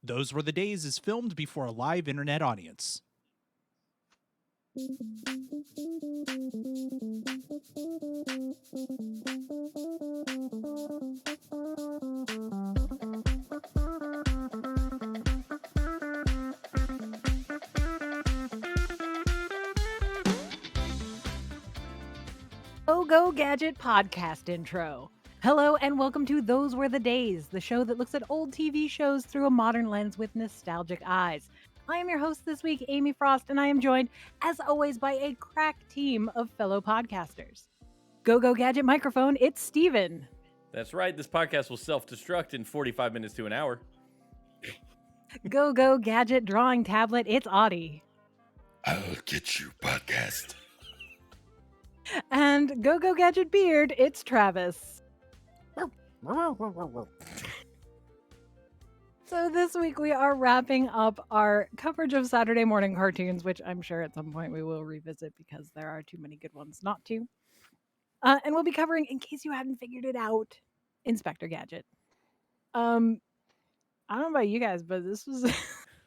Those Were the Days is filmed before a live internet audience. Go Gadget podcast intro. Hello and welcome to Those Were the Days, the show that looks at old TV shows through a modern lens with nostalgic eyes. I am your host this week, Amy Frost, and I am joined, as always, by a crack team of fellow podcasters. Go Gadget microphone, it's Steven. That's right. This podcast will self-destruct in 45 minutes to an hour. Go Gadget drawing tablet, it's Audie. I'll get you, podcast. And Go Gadget beard, it's Travis. So this week we are wrapping up our coverage of Saturday morning cartoons, which I'm sure at some point we will revisit because there are too many good ones not to. And we'll be covering, in case you hadn't figured it out, Inspector Gadget. I don't know about you guys, but this was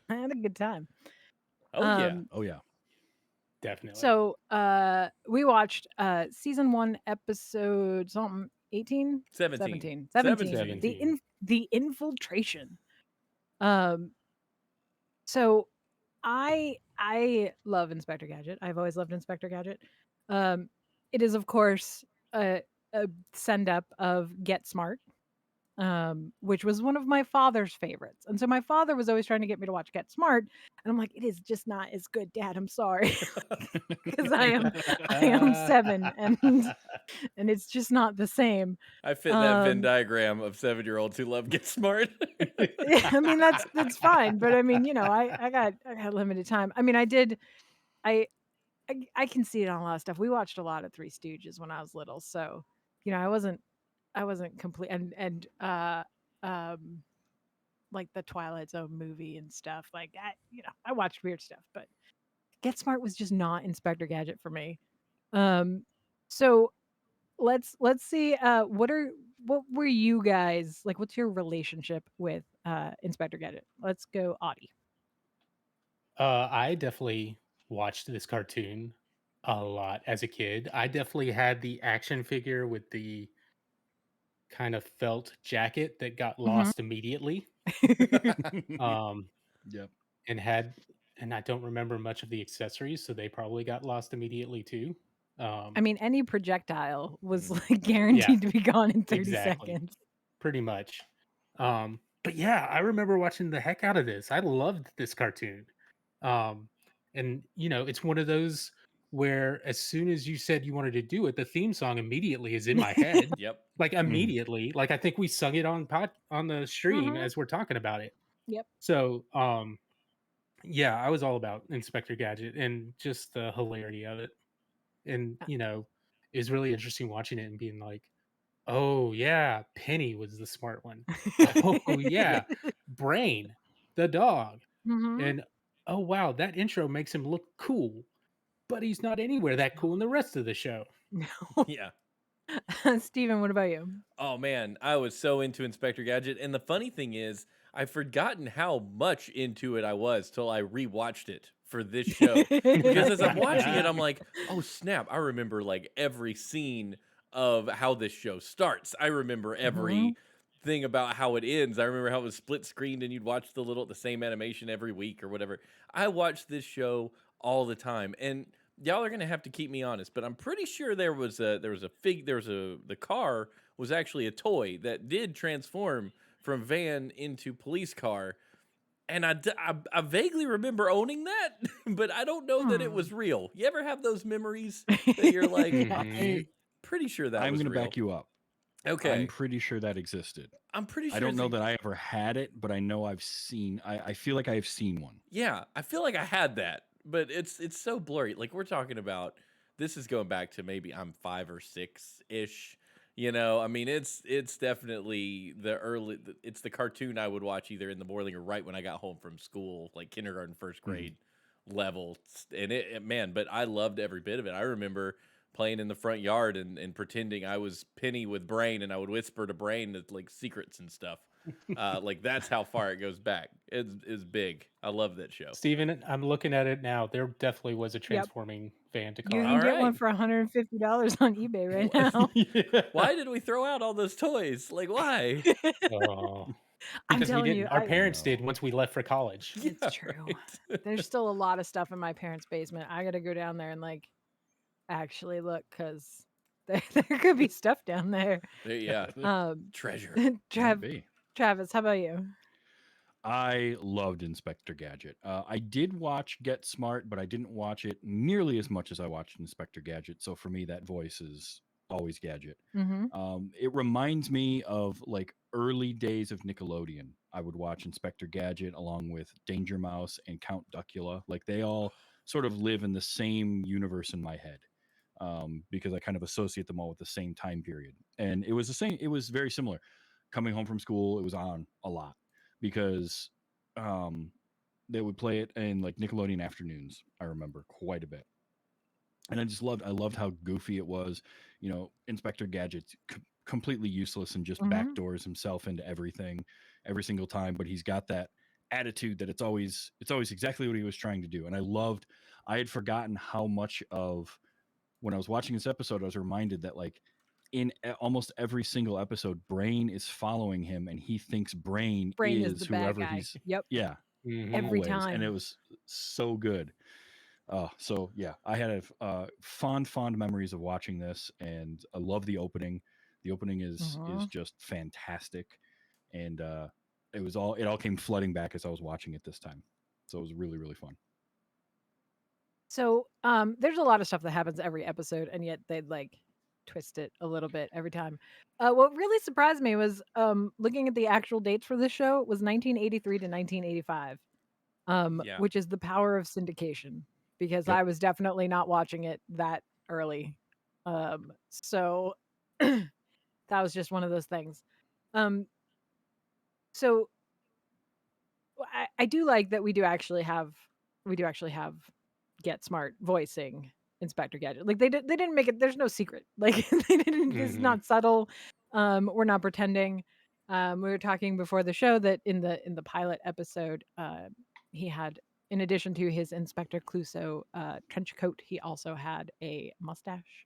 I had a good time. Oh yeah. Definitely. So we watched season 1, episode something 18? 17. 17. The infiltration. So I love Inspector Gadget. I've always loved Inspector Gadget. It is of course a send up of Get Smart, which was one of my father's favorites. And so my father was always trying to get me to watch Get Smart, and I'm like, it is just not as good, Dad. I'm sorry, because I am 7, and it's just not the same. I fit that Venn diagram of 7-year-olds who love Get Smart. Yeah, I mean that's fine, but I mean, you know, I got limited time. I mean, I can see it on a lot of stuff. We watched a lot of Three Stooges when I was little, so you know, I wasn't complete and like the Twilight Zone movie and stuff. Like I watched weird stuff, but Get Smart was just not Inspector Gadget for me. So let's see. What were you guys like? What's your relationship with Inspector Gadget? Let's go, Audie. I definitely watched this cartoon a lot as a kid. I definitely had the action figure with the kind of felt jacket that got lost immediately. Yep. And I don't remember much of the accessories, so they probably got lost immediately too. I mean, any projectile was like guaranteed to be gone in 30 seconds. Pretty much. But yeah, I remember watching the heck out of this. I loved this cartoon. And you know, it's one of those where as soon as you said you wanted to do it, the theme song immediately is in my head. Yep. Like immediately. Like I think we sung it on the stream as we're talking about it. Yep. So yeah, I was all about Inspector Gadget and just the hilarity of it. And you know, it was really interesting watching it and being like, oh yeah, Penny was the smart one. Oh yeah, Brain, the dog. And oh wow, that intro makes him look cool, but he's not anywhere that cool in the rest of the show. No. Yeah. Steven, what about you? Oh man, I was so into Inspector Gadget, and the funny thing is, I've forgotten how much into it I was till I rewatched it for this show. Because as I'm watching it, I'm like, oh snap, I remember like every scene of how this show starts. I remember every thing about how it ends. I remember how it was split screened and you'd watch the same animation every week or whatever. I watched this show all the time, and y'all are gonna have to keep me honest, but I'm pretty sure the car was actually a toy that did transform from van into police car, and I vaguely remember owning that, but I don't know that it was real. You ever have those memories that you're like, I'm pretty sure that I'm was going to real? back you up. Okay, I'm pretty sure that existed. I'm pretty sure. I don't know that I ever had it, but I know I've seen. I feel like I've seen one. Yeah, I feel like I had that, but it's so blurry. Like we're talking about, this is going back to maybe I'm 5 or 6-ish. You know, I mean, it's definitely it's the cartoon I would watch either in the morning or right when I got home from school, like kindergarten, first grade level. And man, but I loved every bit of it. I remember playing in the front yard and pretending I was Penny with Brain, and I would whisper to Brain that, like, secrets and stuff. Like that's how far it goes back. It's big. I love that show. Steven, I'm looking at it now. There definitely was a Yep. transforming van to You car. can get one right. for $150 on eBay right now. Yeah. Why did we throw out all those toys? Like why? Oh, I'm because we telling you, didn't. Our I parents did No. once we left for college. Yeah, it's true. right. There's still a lot of stuff in my parents' basement. I gotta go down there and like actually look because there could be stuff down there. Yeah. Treasure. Might be. Travis, how about you? I loved Inspector Gadget. I did watch Get Smart, but I didn't watch it nearly as much as I watched Inspector Gadget. So for me, that voice is always Gadget. Mm-hmm. It reminds me of like early days of Nickelodeon. I would watch Inspector Gadget along with Danger Mouse and Count Duckula. Like they all sort of live in the same universe in my head. Because I kind of associate them all with the same time period. And it was the same, it was very similar. Coming home from school, it was on a lot because they would play it in like Nickelodeon afternoons. I remember quite a bit, and I loved how goofy it was. You know, Inspector Gadget's completely useless and just Mm-hmm. backdoors himself into everything every single time, but he's got that attitude that it's always exactly what he was trying to do. And I had forgotten how much of when I was watching this episode, I was reminded that like in almost every single episode, Brain is following him, and he thinks Brain Brain is is the bad whoever guy. he's. Yep. Yeah, Mhm. Every always, and it time. was so good. So yeah, I had fond memories of watching this, and I love the opening. The opening is Mhm. just fantastic, and it all came flooding back as I was watching it this time. So it was really really fun. So, there's a lot of stuff that happens every episode, and yet they'd like twist it a little bit every time. What really surprised me was looking at the actual dates for this show was 1983 to 1985, Yeah. which is the power of syndication because Yep. I was definitely not watching it that early. So that was just one of those things. Um, so I do like that we do actually have Get Smart voicing Inspector Gadget. Like they didn't make it. There's no secret. Like they didn't. It's Mhm. not subtle. We're not pretending. We were talking before the show that in the pilot episode, he had, in addition to his Inspector Clouseau trench coat, he also had a mustache.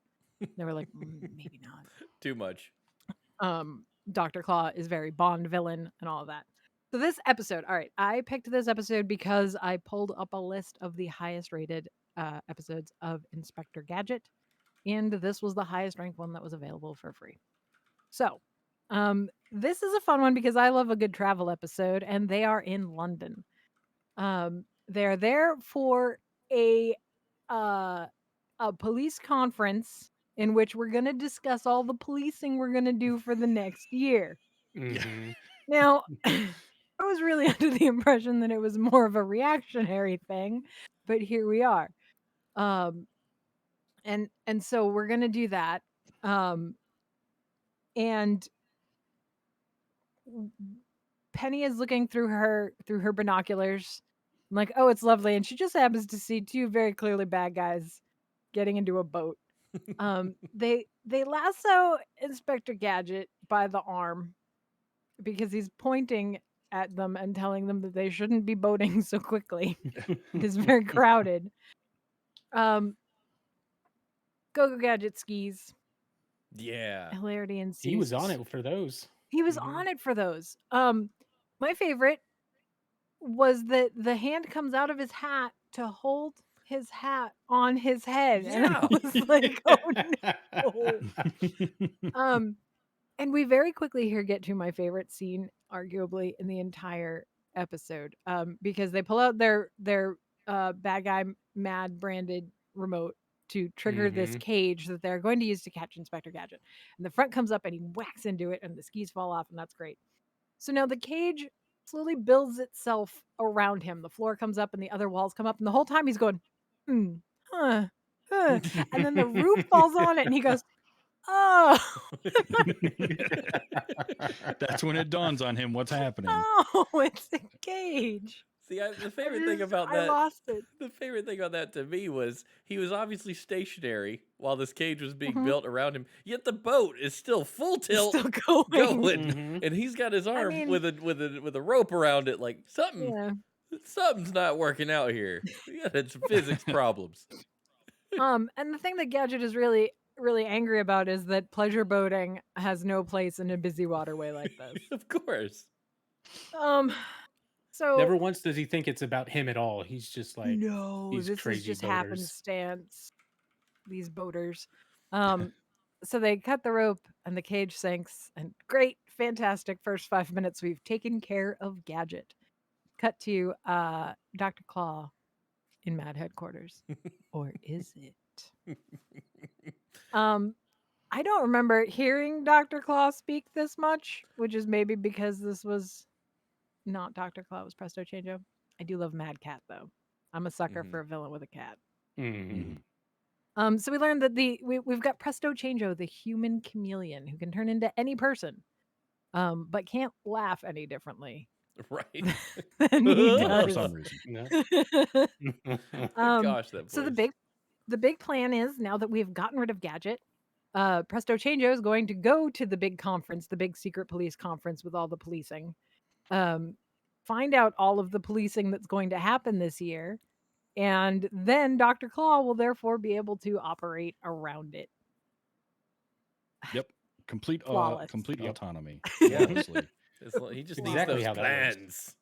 They were like, maybe not. Too much. Dr. Claw is very Bond villain and all of that. So this episode, all right, I picked this episode because I pulled up a list of the highest rated episodes of Inspector Gadget, and this was the highest ranked one that was available for free. So, this is a fun one because I love a good travel episode, and they are in London. They're there for a uh, a police conference in which we're going to discuss all the policing we're going to do for the next year. Mhm. Now, I was really under the impression that it was more of a reactionary thing, but here we are. And so we're going to do that. And Penny is looking through her binoculars. I'm like, "Oh, it's lovely." And she just happens to see two very clearly bad guys getting into a boat. They lasso Inspector Gadget by the arm because he's pointing at them and telling them that they shouldn't be boating so quickly. It is very crowded. Go Gadget skis. Yeah. Hilarity ensues. He was on it for those. He was Mhm. on it for those. My favorite was that the hand comes out of his hat to hold his hat on his head, and I Yeah. was like, "Oh no!" And we very quickly here get to my favorite scene, arguably in the entire episode, because they pull out their bad guy mad branded remote to trigger this Mhm. cage that they're going to use to catch Inspector Gadget. And the front comes up and he whacks into it, and the skis fall off, and that's great. So now the cage slowly builds itself around him. The floor comes up and the other walls come up, and the whole time he's going, hmm, huh, huh. And then the roof falls on it, and he goes, oh. That's when it dawns on him what's happening. Oh, it's a cage. See, the favorite thing about I that, lost it. the favorite thing about that to me was he was obviously stationary while this cage was being Mhm. built around him. Yet the boat is still full It's tilt, still going. going, Mhm. and he's got his arm mean- with a rope around it. Like something's not working out here. We got some physics problems. And the thing that Gadget is really, really angry about is that pleasure boating has no place in a busy waterway like this. Of course. So Never once does he think it's about him at all. He's just like, no, these this is crazy just boaters. happenstance. These boaters. So they cut the rope and the cage sinks. And great, fantastic first 5 minutes. We've taken care of Gadget. Cut to Dr. Claw in Mad Headquarters. Or is it? I don't remember hearing Dr. Claw speak this much, which is maybe because this was not Dr. Claw, it was Presto Chango. I do love Mad Cat though. I'm a sucker for a villain with a cat. Mhm. So we learned that we've got Presto Chango, the human chameleon, who can turn into any person, but can't laugh any differently Right. than he For does. some reason. No. Gosh, that voice. So the big plan is, now that we've gotten rid of Gadget, Presto Chango is going to go to the big conference, the big secret police conference with all the policing, find out all of the policing that's going to happen this year, and then Dr. Claw will therefore be able to operate around it. Yep. Complete Flawless. complete Yep. autonomy. Yeah. Honestly. He just Exactly needs how those that works.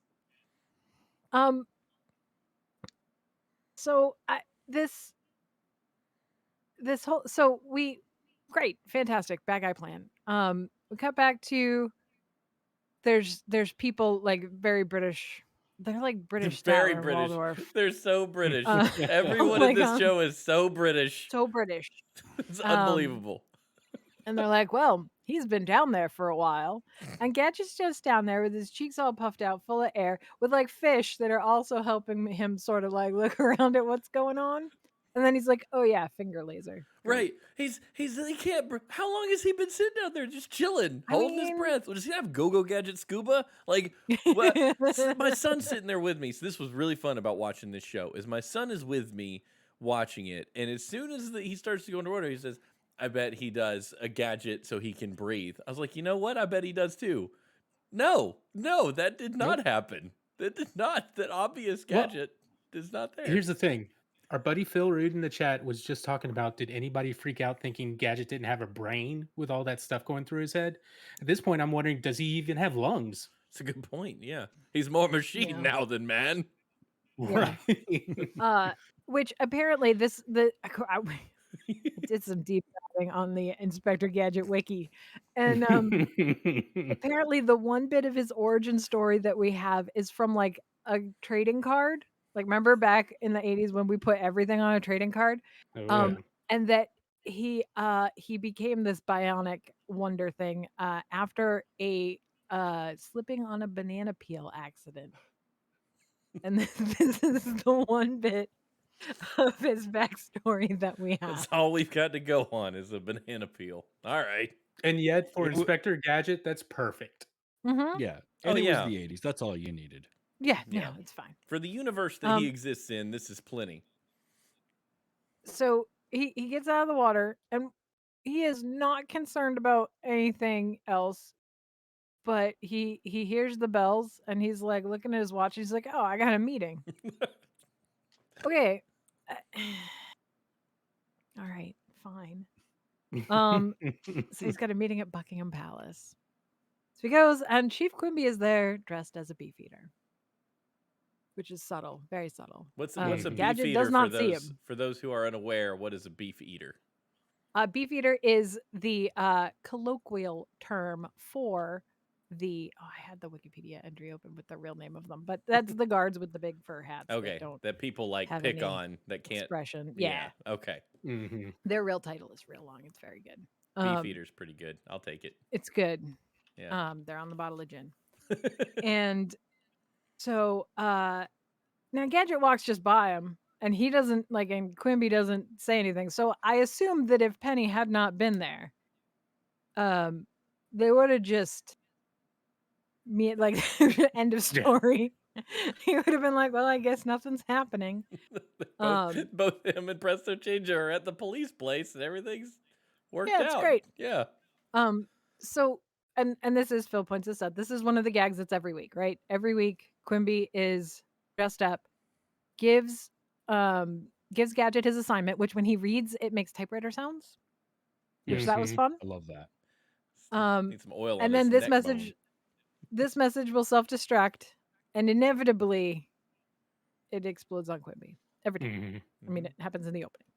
plans. So this whole great, fantastic bad guy plan. We cut back to there's people like very British. They're like British style Very in British. Waldorf. They're so British. Uh, Everyone oh in my this God. show is so British. So British. It's unbelievable. And they're like, well, he's been down there for a while. And Gadget's just down there with his cheeks all puffed out, full of air, with like fish that are also helping him sort of like look around at what's going on. And then he's like, oh yeah, finger laser. Great. Right. He can't. How long has he been sitting out there just chilling, I holding his mean- breath? Does he have go-go gadget scuba? Like, what? My son's sitting there with me. So this was really fun about watching this show. Is my son is with me watching it, and as soon as he starts to go underwater, he says, "I bet he does a gadget so he can breathe." I was like, you know what? I bet he does too. No, that did not happen. That did not. That obvious Well, gadget is not there. Here's the thing. Our buddy Phil Rude in the chat was just talking about, did anybody freak out thinking Gadget didn't have a brain with all that stuff going through his head? At this point, I'm wondering, does he even have lungs? It's a good point. Yeah, he's more machine Yeah. now than man. Yeah. Right. Which apparently I did some deep diving on the Inspector Gadget wiki, and apparently the one bit of his origin story that we have is from like a trading card. Like, remember back in the 80s when we put everything on a trading card? Oh, yeah. And that he became this bionic wonder thing after a slipping on a banana peel accident. And this is the one bit of his backstory that we have. That's all we've got to go on is a banana peel. All right. And yet, for It w- Inspector Gadget, that's perfect. Mm-hmm. Yeah. Oh, And it yeah. was the 80s. That's all you needed. Yeah, Yeah. no, it's fine. For the universe that he Um, exists in, this is plenty. So he gets out of the water and he is not concerned about anything else, but he hears the bells and he's like looking at his watch. He's like, oh, I got a meeting. Okay. All right, fine. So he's got a meeting at Buckingham Palace. So he goes, and Chief Quimby is there dressed as a beefeater, which is subtle, very subtle. What's a beef Gadget eater does not see him. for those who are unaware? What is a beef eater? Beefeater is the colloquial term for the. Oh, I had the Wikipedia entry open with the real name of them, but that's the guards with the big fur hats. Okay, don't that people like have pick any on that can't. expression. Yeah, Okay. Mhm. their real title is real long. It's very good. Beef eater's pretty good. I'll take it. It's good. Yeah. They're on the bottle of gin. And so now Gadget walks just by him and he doesn't like, and Quimby doesn't say anything. So I assume that if Penny had not been there, they would have just end of story. He would have been like, "Well, I guess nothing's happening." Um, both him and Presto Chango are at the police place, and everything's worked yeah, it's out. great. Yeah. Um, so and this is Phil points this out. This is one of the gags that's every week, right? Every week, Quimby is dressed up, gives gives Gadget his assignment, which when he reads, it makes typewriter sounds, which that was Mhm. fun. I love that. Need some oil on And his then this neck bone. message will self-destruct, and inevitably it explodes on Quimby every time. Mhm. I mean, it happens in the opening.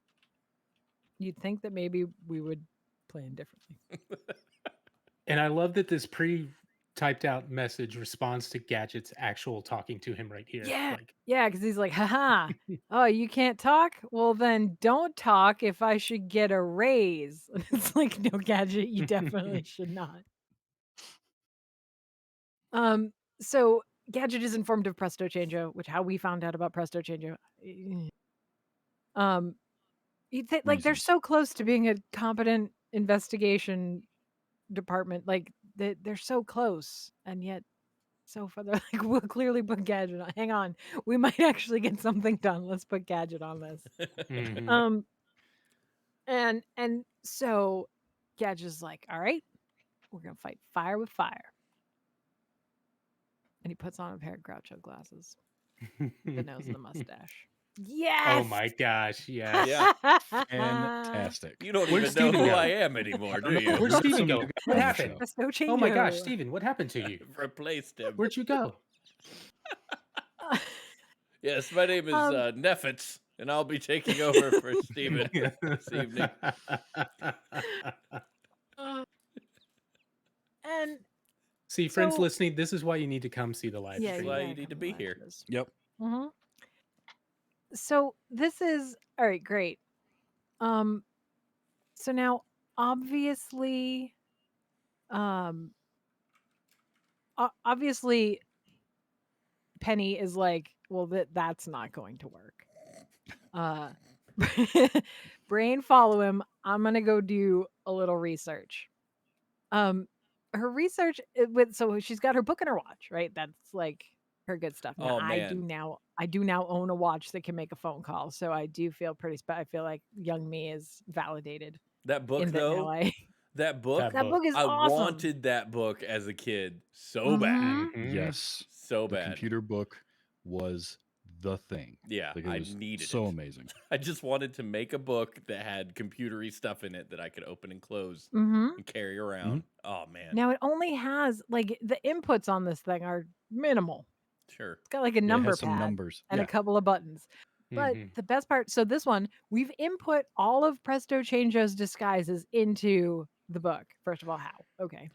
You'd think that maybe we would plan differently. And I love that this pre-typed out message responds to Gadget's actual talking to him right here. Yeah. Like, Yeah, because he's like, haha, oh, you can't talk? Well, then don't talk if I should get a raise. And it's like, no, Gadget, you definitely should not. So Gadget is informed of Presto Chango, which how we found out about Presto Chango. Um, like they're Reasons. so close to being a competent investigation department. Like they're so close, and yet so far they're like, we'll clearly put Gadget on. Hang on, we might actually get something done. Let's put Gadget on this. mhm. And so Gadget's like, all right, we're gonna fight fire with fire. And he puts on a pair of Groucho glasses, the nose and the mustache. Yes. Oh my gosh, yes. Yeah. Fantastic. You don't Where's even know Steven who go? I am anymore, do know. you? Where's Where's Steven some go? yoga What on the happened? show? Presto Chango. Oh my gosh, Steven, what happened to you? Replaced him. Where'd you go? Yes, my name is Neffitz, and I'll be taking over for Steven this evening. And See, friends So- listening, this is why you need to come see the live yeah, stream. why gotta you need to come be watch here. this. Yep. Mhm. So this is all right. Great. So now, obviously, obviously, Penny is like, well, that's not going to work. Brain, follow him. I'm gonna go do a little research. Her research so she's got her book and her watch, right? That's like her good stuff. Now Oh, I do man. now own a watch that can make a phone call, so I do feel pretty. I feel like young me is validated. That book, in that now though, I that book, that book is I awesome. wanted that book as a kid so bad. Mhm. Mhm. Yes. So The bad. computer book was the thing. Yeah, Like, it I was needed so it. amazing. I just wanted to make a book that had computery stuff in it that I could open and close Mhm. and carry around. Oh, man. Now it only has like the inputs on this thing are minimal. Sure. It's got like a Yeah, it number has some pad numbers. and Yeah. a couple of buttons. But Mhm. the best part, so this one, we've input all of Presto Chango's disguises into the book. First of all, how? Okay.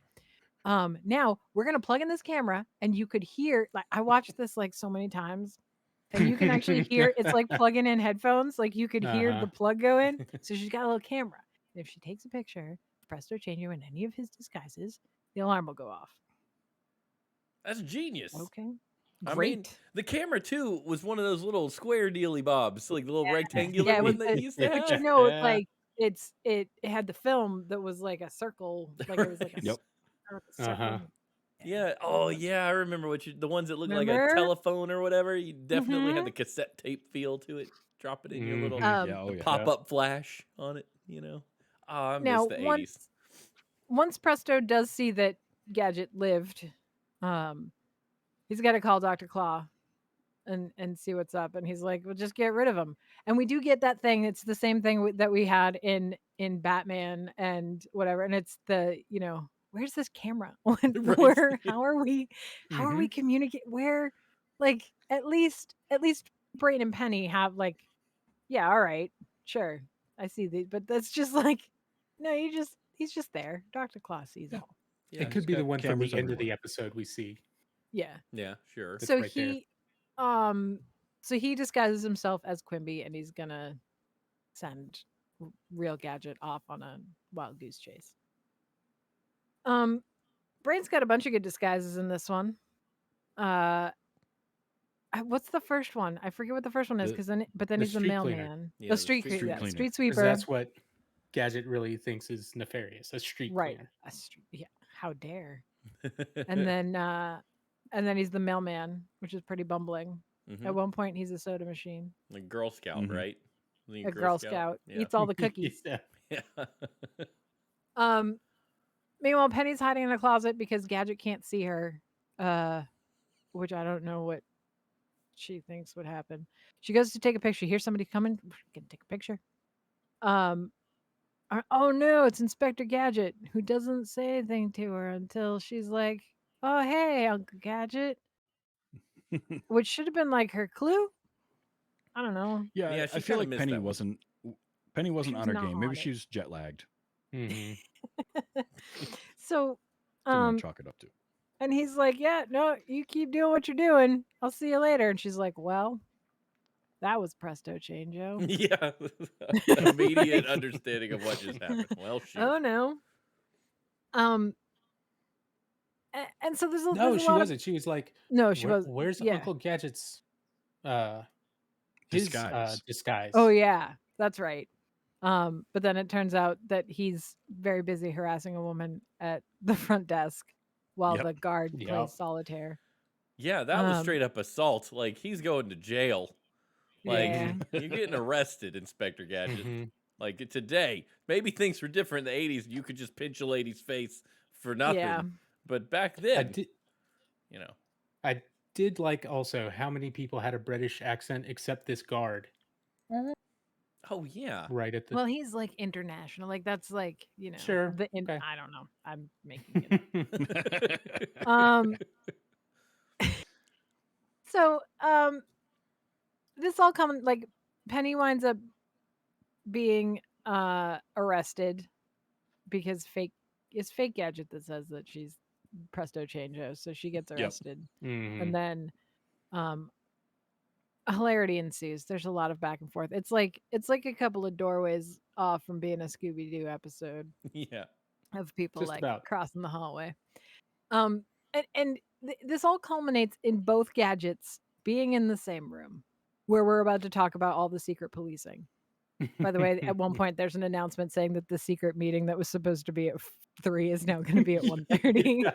Now we're gonna plug in this camera, and you could hear. Like I watched this like so many times, and you can actually hear. It's like plugging in headphones. Like you could hear Uh-huh. the plug go in. So she's got a little camera. And if she takes a picture of Presto Chango in any of his disguises, the alarm will go off. That's genius. Okay. I Great. mean, the camera, too, was one of those little square dealy bobs, like the little rectangular Yeah, it one was they used to but have. you know, like it had the film that was like a circle, like it was like a Right. Yep. circle. Uh-huh. Yeah. Oh, yeah. I remember the ones that look like a Remember? telephone or whatever. You definitely had Mhm. the cassette tape feel to it. Drop it in your little Mhm. Yeah. Oh, yeah. pop up flash on it. Oh, I miss Now, the 80s. once Presto does see that Gadget lived, he's got to call Dr. Claw and see what's up. And he's like, "Well, just get rid of him." And we do get that thing. It's the same thing that we had in Batman and whatever. And it's where's this camera? Right. Where? How are we Mhm. communicating? Where? Like at least Brain and Penny have like, yeah, all right, sure, I see but that's just like, no, he's just there. Dr. Claw sees Yeah. all. Yeah. It could be got the one from cameras the end of the everywhere. episode we see. Yeah. Yeah, sure. That's So right there. he disguises himself as Quimby, and he's gonna send real Gadget off on a wild goose chase. Brain's got a bunch of good disguises in this one. What's the first one? I forget what the first one is, The- then the he's the street cleaner. mailman. Yeah, The the street street cleaner. cleaner. Street 'Cause sweeper. that's what Gadget really thinks is nefarious. A street Right. cleaner. Yeah. How dare. And then and then he's the mailman, which is pretty bumbling. Mhm. At one point, he's a soda machine. Like Girl Scout, Mhm. right? Isn't he A Girl Scout Yeah. eats all the cookies. Yeah. Yeah. Meanwhile, Penny's hiding in a closet because Gadget can't see her, which I don't know what she thinks would happen. She goes to take a picture. Here's somebody coming. Can take a picture. Oh no, it's Inspector Gadget, who doesn't say anything to her until she's like, "Oh hey, Uncle Gadget," which should have been like her clue. I don't know. Yeah, Yeah, I she feel kinda like missed Penny that one. wasn't She was on her not game. Maybe on she it. was jet lagged. Mhm. So, That's what I'm gonna chalk it up to. and he's like, "Yeah, no, you keep doing what you're doing. I'll see you later." And she's like, "Well, that was Presto Chango." Yeah. Immediate understanding of what just happened. Well, shoot. Oh no. Um, and so there's a No, there's a she lot wasn't. She was like, no, she was Where's yeah. Uncle Gadget's his Disguise. disguise?" Oh yeah, that's right. But then it turns out that he's very busy harassing a woman at the front desk while Yep. the guard Yep. plays solitaire. Yeah, that was Um, straight up assault. Like he's going to jail. Like Yeah. you're getting arrested, Inspector Gadget. Mhm. Like today, maybe things were different in the 80s. You could just pinch a lady's face for nothing. Yeah. But back I then, did. you know. I did like also how many people had a British accent except this guard Oh yeah. right at the. Well, he's like international. Like that's like, Sure. Okay. I don't know. I'm making it up. Um so this all comes like Penny winds up being arrested because it's fake Gadget that says that she's Presto Chango, so she gets Yep. arrested. Mhm. And then hilarity ensues. There's a lot of back and forth. It's like a couple of doorways off from being a Scooby Doo episode Yeah. of people Just like about. crossing the hallway. This all culminates in both Gadgets being in the same room where we're about to talk about all the secret policing. By the way, at one point there's an announcement saying that the secret meeting that was supposed to be at 3 is now going to be at 1:30.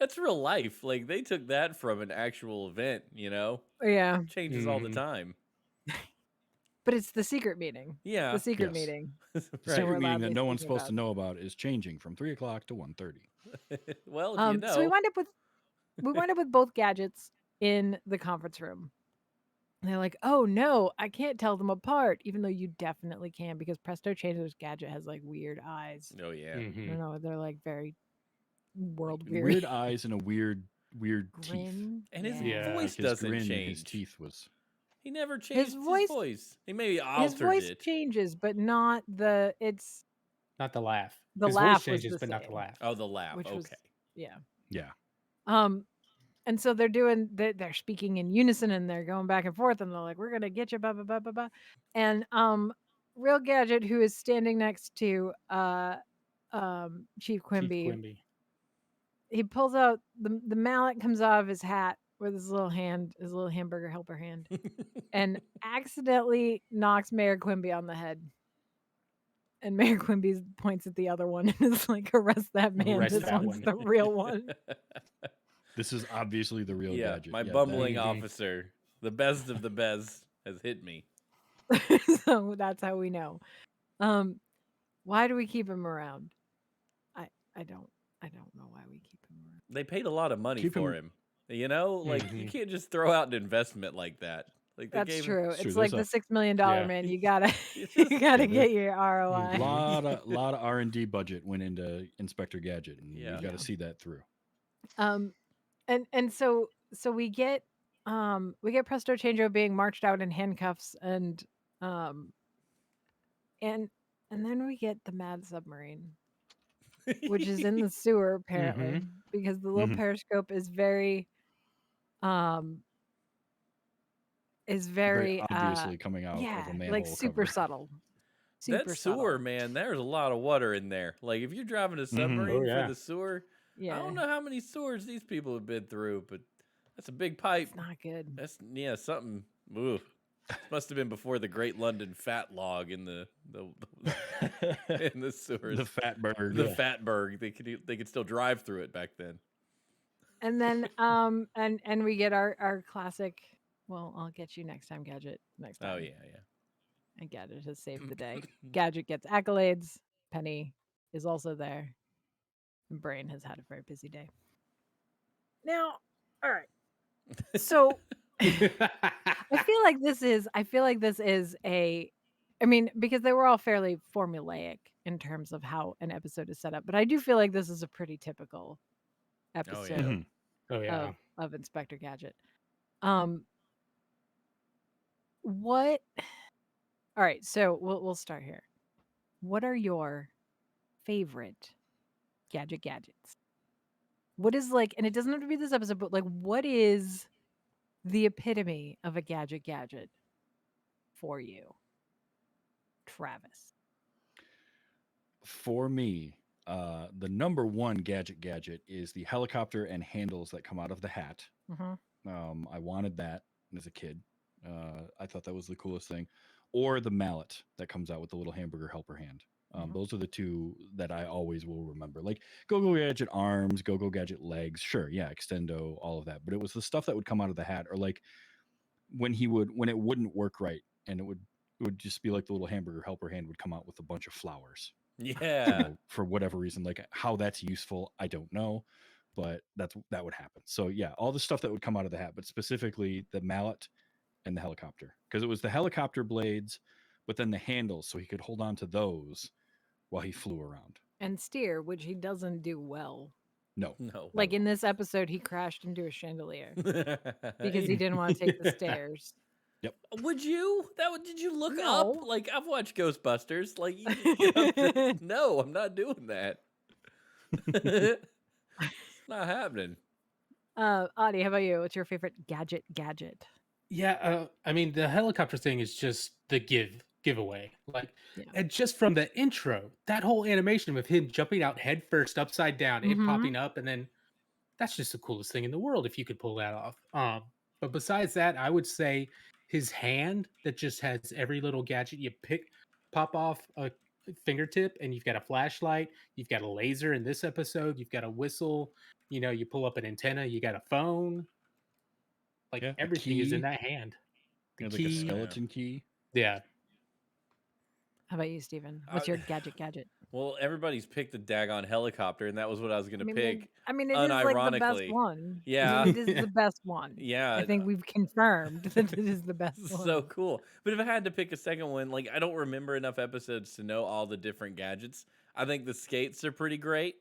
That's real life. Like they took that from an actual event, you know? Yeah, Changes all the Mhm. time. but it's the secret meeting. Yeah. The secret Yes. meeting. The Right. secret meeting loudly that no one's speaking supposed to about. know about is changing from 3 o'clock to 1:30. Well, if you know. So we wind up with both Gadgets in the conference room. And they're like, "Oh no, I can't tell them apart," even though you definitely can because Presto Chango's Gadget has like weird eyes. Oh yeah. I Mhm. don't know, they're like very world weary. Weird eyes and a weird teeth. Grin. And his Yeah. voice Like his doesn't grin change. and his teeth was. He never changed his voice- voice. He maybe His altered voice it. changes, but not the it's Not the laugh. the His laugh voice was changes, the but not the same, laugh. Oh, the laugh. which Okay. was yeah. Yeah. And so they're speaking in unison and they're going back and forth and they're like, "We're gonna get you, blah blah blah blah blah." And Real Gadget, who is standing next to Chief Quimby, Chief Quimby. he pulls out the mallet comes out of his hat with his little hamburger helper hand, and accidentally knocks Mayor Quimby on the head. And Mayor Quimby points at the other one and is like, "Arrest that man. Arrest This that one's one." the real one." This is obviously the real Yeah, Gadget. my Yeah, bumbling Mhm. officer, the best of the best, has hit me. So that's how we know. Why do we keep him around? I don't know why we keep him around. They paid a lot of money Keep for him- him. You know, like you Mhm. can't just throw out an investment like that. Like they That's gave true. It's true, It's like there's the a- $6 million Yeah. man. You gotta It's you just- gotta Yeah, get your ROI. Mhm. lot of R&D budget went into Inspector Gadget, and Yeah. you got Yeah. to see that through. And so we get Presto Chango being marched out in handcuffs and then we get the mad submarine, which is in the sewer apparently because the little Mhm. periscope is very Very obviously coming out yeah, of a manhole like super cover. subtle. that Super sewer, subtle. man, there's a lot of water in there. Like if you're driving a submarine Oh, for yeah. the sewer, Yeah. I don't know how many sewers these people have been through, but that's a big pipe. It's not good. That's something. Ooh. This must have been before the Great London Fat Log in the in the sewers. The Fatberg. The Fatberg. They could still drive through it back then. And then and we get our classic. Well, I'll get you next time, Gadget. Next time. Oh yeah, And Gadget has saved the yeah. day. Gadget gets accolades. Penny is also there. And Brain has had a very busy day. Now, all right. So I feel like this is a I mean, because they were all fairly formulaic in terms of how an episode is set up, but I do feel like this is a pretty typical episode Mhm. Oh yeah. of Inspector Gadget. Um what All right, so we'll start here. What are your favorite gadgets? What is like, and it doesn't have to be this episode, but like, what is the epitome of a gadget for you, Travis? For me, the number one gadget is the helicopter and handles that come out of the hat. Mm-hmm. I wanted that as a kid. I thought that was the coolest thing. Or the mallet that comes out with the little hamburger helper hand. Mhm. Those are the two that I always will remember. Like Go Gadget arms, Go Gadget legs. Sure, yeah, extendo, all of that. But it was the stuff that would come out of the hat, or like when it wouldn't work right, and it would just be like the little hamburger helper hand would come out with a bunch of flowers. Yeah. For whatever reason, like how that's useful, I don't know, but that would happen. So yeah, all the stuff that would come out of the hat, but specifically the mallet and the helicopter, because it was the helicopter blades, but then the handles, so he could hold on to those while he flew around. And steer, which he doesn't do well. No, No. Like in this episode, he crashed into a chandelier because he Hey, didn't want to take the stairs. yep. would you? Did you look up? No. Like I've watched Ghostbusters. Like you get up to, no, I'm not doing that. Not happening. Adi, how about you? What's your favorite gadget? Yeah, I mean the helicopter thing is just the giveaway. Like, Yeah. and just from the intro, that whole animation of him jumping out head first, upside down, it Mhm. popping up, and then that's just the coolest thing in the world if you could pull that off. But besides that, I would say his hand that just has every little gadget you pop off a fingertip, and you've got a flashlight, you've got a laser in this episode, you've got a whistle, you pull up an antenna, you got a phone. Like Yeah, a everything is in key. that hand. The Yeah, like a key, skeleton key. yeah. How about you, Steven? What's your gadget? Well, everybody's picked the daggone helicopter, and that was what I was gonna pick. I mean, it is like the best Unironically. one. Yeah. It is the best one. Yeah. I think we've confirmed that it is the best one. So cool. But if I had to pick a second one, like I don't remember enough episodes to know all the different gadgets. I think the skates are pretty great.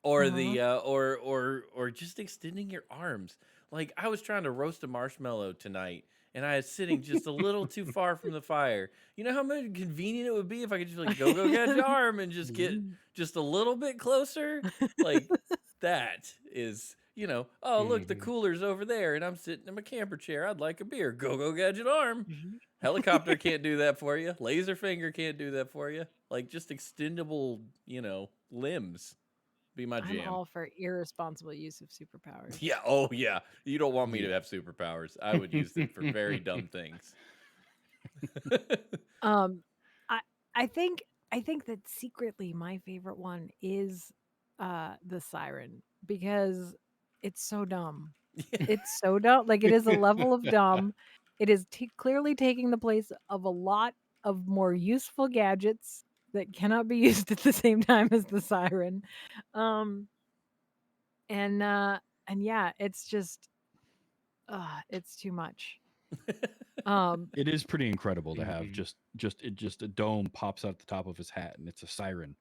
Or the or just extending your arms. Like I was trying to roast a marshmallow tonight and I was sitting just a little too far from the fire. You know how much convenient it would be if I could just like go get your arm and just get just a little bit closer? Like that is, oh look, the Mhm. cooler's over there and I'm sitting in my camper chair. I'd like a beer. Go gadget arm. Helicopter can't do that for you. Laser finger can't do that for you. Like just extendable, limbs. Be my I'm jam. all for irresponsible use of superpowers. Yeah. Oh, yeah. You don't want me to have superpowers. I would use them for very dumb things. I think that secretly my favorite one is the Siren because it's so dumb. It's so dumb. Like it is a level of dumb. It is clearly taking the place of a lot of more useful gadgets that cannot be used at the same time as the Siren. And yeah, it's just it's too much. It is pretty incredible to have Mhm. just a dome pops out the top of his hat and it's a siren.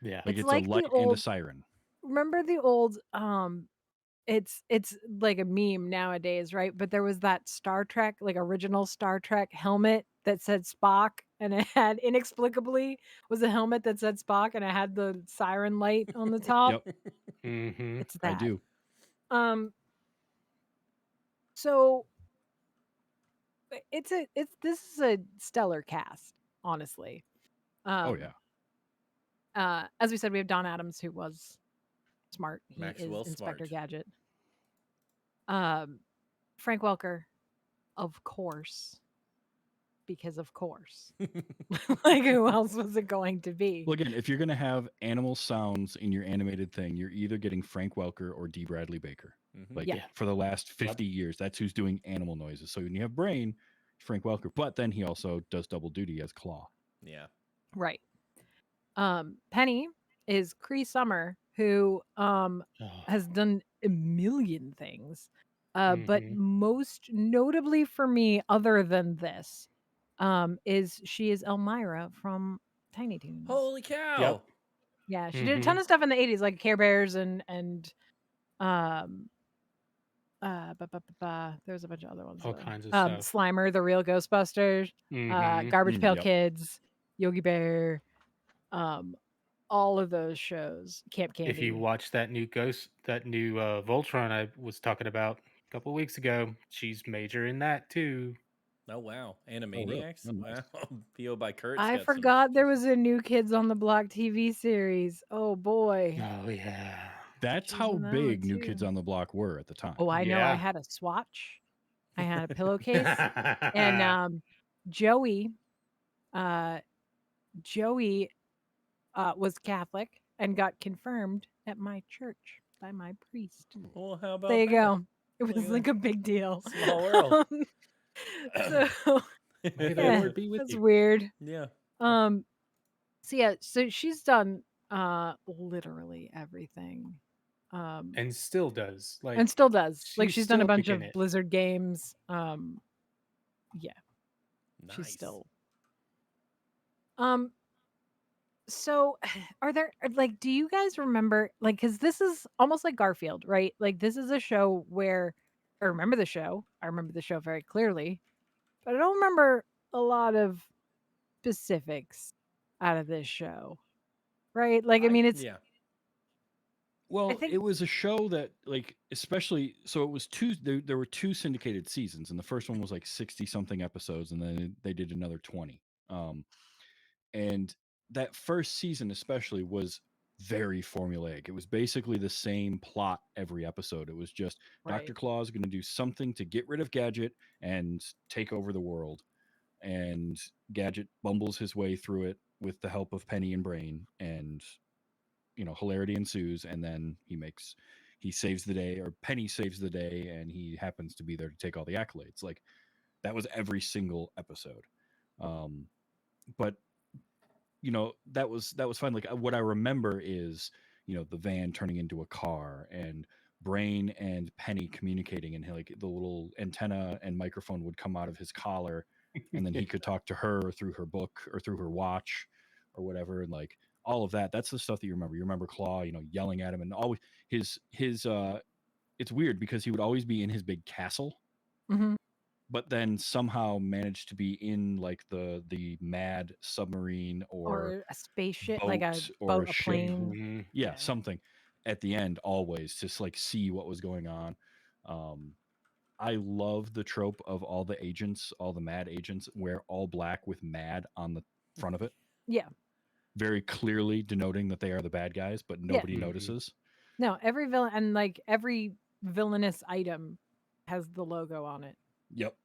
Yeah. Like It's it's a like the light and a old siren. remember the old it's like a meme nowadays, right? But there was that Star Trek, like original Star Trek helmet that said Spock and it had inexplicably was a helmet that said Spock and it had the siren light on the top. Yep, Hmm. It's I that. do. So this is a stellar cast, honestly. Oh yeah. As we said, we have Don Adams, who was smart. He Maxwell is Inspector Smart. Gadget. Frank Welker, of course. because of course. Like who else was it going to be? Well, again, if you're going to have animal sounds in your animated thing, you're either getting Frank Welker or D. Bradley Baker. Like Yeah. for the last 50 years, that's who's doing animal noises. So when you have Brain, Frank Welker, but then he also does double duty as Claw. Yeah. Right. Penny is Cree Summer, who has done a million things. But most notably for me, other than this, is she is Elmira from Tiny Toons. Holy cow! Yep. Yeah, she did a ton of stuff in the 80s, like Care Bears and um there's a bunch of other ones. All though. kinds of stuff. Slimer, the Real Ghostbusters, Garbage Pail Yep. Kids, Yogi Bear, all of those shows. Camp Candy. If you watch that new Voltron I was talking about a couple weeks ago, she's major in that too. Oh wow, really? Animaniacs! Oh, nice. Wow, P.O. by Kurt. I forgot there was a new Kids on the Block TV series. Oh boy. Oh yeah. That's She's how in that big one, New too. Kids on the Block were at the time. Oh, I know. I Yeah. had a swatch. I had a pillowcase. And Joey was Catholic and got confirmed at my church by my priest. Well, how about There you that? go. It Look was at like that. a big deal. Small world. So May the yeah, Lord be with that's you. weird. Yeah. So she's done literally everything. And still does. Like And still does. Like she's she's done a still bunch of kicking it. Blizzard games. Yeah, she's Nice. still. So do you guys remember, like, because this is almost like Garfield, right? Like, this is a show where I remember the show. I remember the show very clearly, but I don't remember a lot of specifics out of this show, right? Like, I mean, it's Yeah. Well, think- it was a show that, like, especially so it was two. There were two syndicated seasons, and the first one was like 60 something episodes, and then they did another 20. And that first season, especially, was very formulaic. It was basically the same plot every episode. It was just Dr. Right. Claw is going to do something to get rid of Gadget and take over the world, and Gadget bumbles his way through it with the help of Penny and Brain, and hilarity ensues, and then he saves the day, or Penny saves the day, and he happens to be there to take all the accolades. Like, that was every single episode. But that was fine. Like, what I remember is the van turning into a car, and Brain and Penny communicating, and like the little antenna and microphone would come out of his collar, and then he could talk to her through her book or through her watch or whatever, and like all of that. That's the stuff that you remember. You remember Claw, yelling at him, and always his it's weird because he would always be in his big castle, but then somehow managed to be in like the mad submarine or a spaceship, boat like a or boat, a a ship. plane. Yeah, something at the end, always just like see what was going on. I love the trope of all the agents, all the mad agents wear all black with mad on the front of it, Yeah. very clearly denoting that they are the bad guys, but nobody notices. No, every villain and like every villainous item has the logo on it. Yep.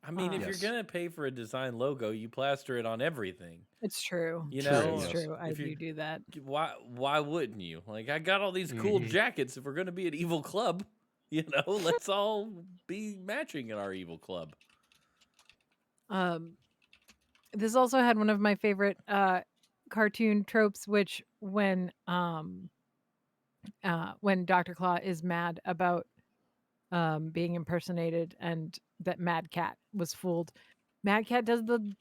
I mean, if Yes. you're gonna pay for a design logo, you plaster it on everything. It's true. You True, know, It's yes. true. I If you- do that. Why wouldn't you? Like, I got all these cool jackets. If we're gonna be an evil club, let's all be matching in our evil club. This also had one of my favorite cartoon tropes, which when Dr. Claw is mad about being impersonated and that Mad Cat was fooled, Mad Cat does the